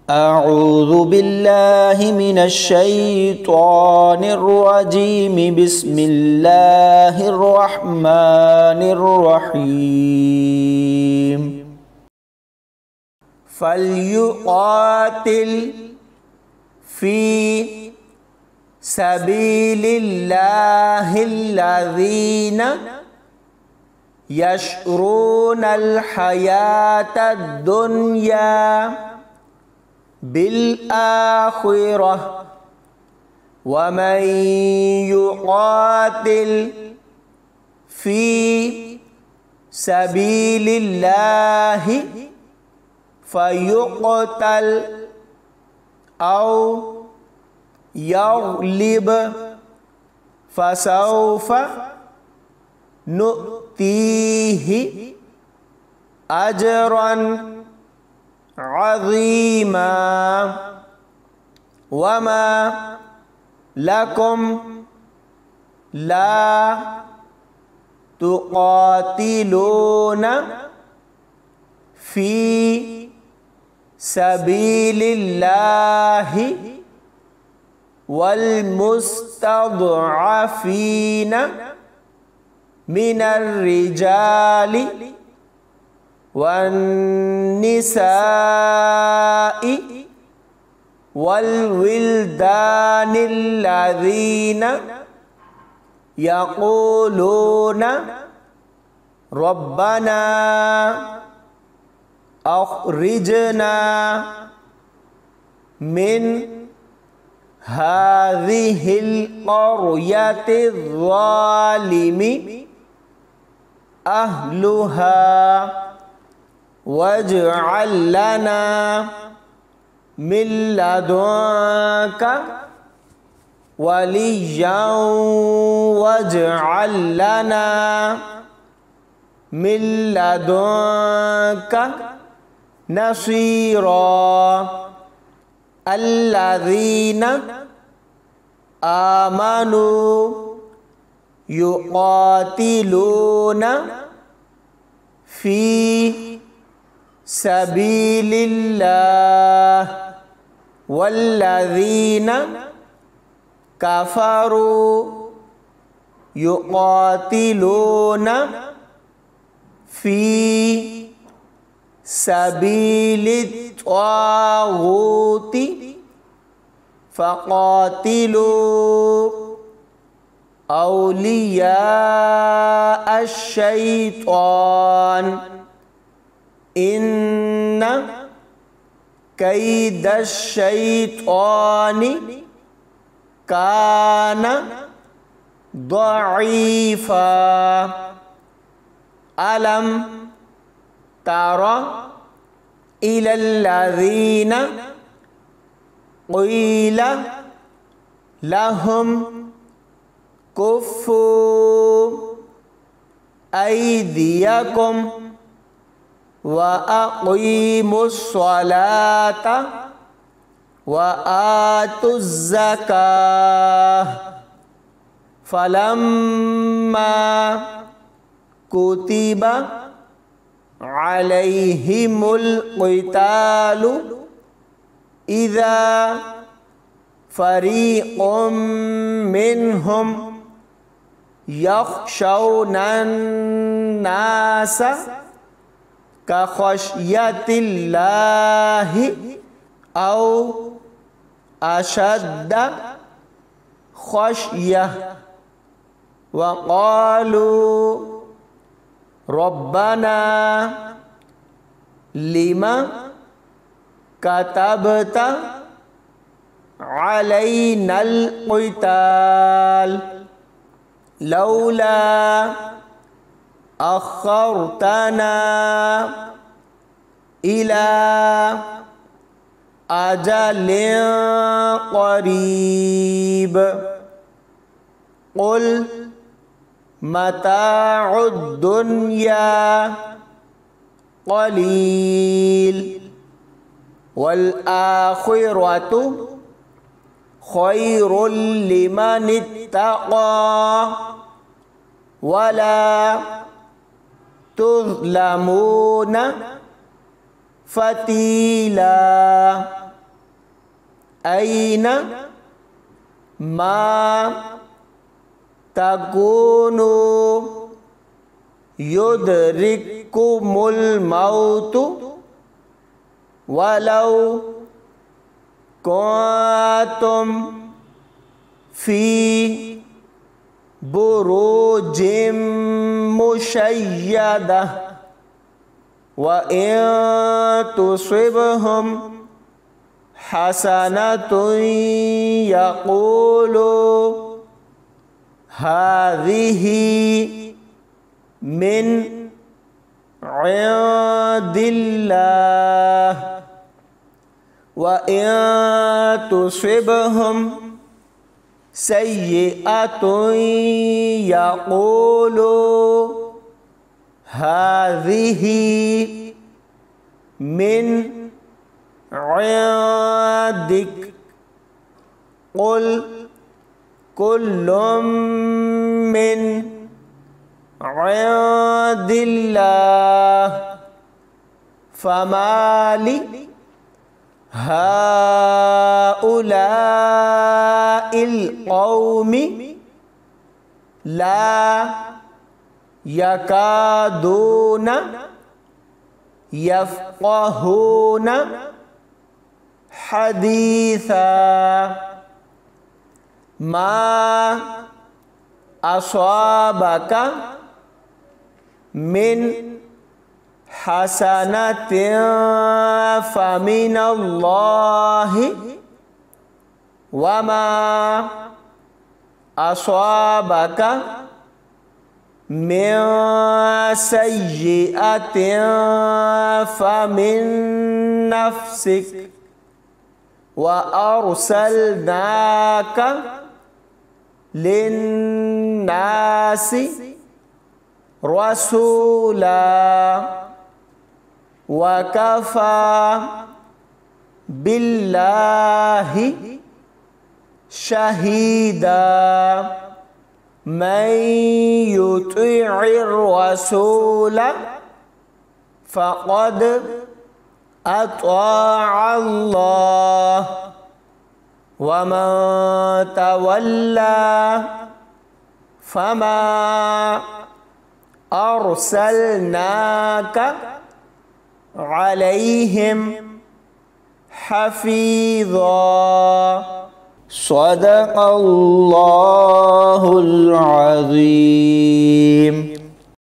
أعوذ بالله من الشيطان الرجيم بسم الله الرحمن الرحيم فليقاتل في سبيل الله الذين يشرون الحياة الدنيا بالآخرة ومن يقاتل في سبيل الله فيقتل أو يغلب فسوف نؤتيه أجرا عظيما وما لكم لا تقاتلون في سبيل الله والمستضعفين من الرجال والنساء والولدان الذين يقولون ربنا أخرجنا من هذه القرية الظالم أهلها واجعل لنا من لدنك وليا واجعل لنا من لدنك نصيرا الذين آمنوا يقاتلون في سبيل الله والذين كفروا يقاتلون في سبيل الطاغوت فقاتلوا أولياء الشيطان إن كيد الشيطان كان ضعيفا ألم تر إلى الذين قيل لهم كفوا أيديكم وأقيموا الصلاة وآتوا الزكاة فلما كتب عليهم القتال إذا فريق منهم يخشون الناس كخشية الله أو أشد خشية وقالوا ربنا لما كتبت علينا القتال لولا أخرتنا إلى أجل قريب قل متاع الدنيا قليل والآخرة خير لمن اتقى ولا تظلمون فتيلا. Aina ma takunu yudrikumul mautu walau kuntum fi burujim musyayyadah wa in tusibhum hasanatun yaqulu hadhihi min indillah wa in tusibhum sayyi'atun yaqulu hadhihi min indik qul kullum min indillah famali haula'il qaumi la yakaduna yafqahuna haditha ma asabaka min hasanatin faminallahi wa ma asabaka min sayyi'atin famin nafsik wa arsalnaka linnasi rasula wa kafa billahi syahida man yuti'ir rasula faqad ata'a Allah wa man tawalla fama arsalnaka alaihim hafidha. Sadaqallahul azim.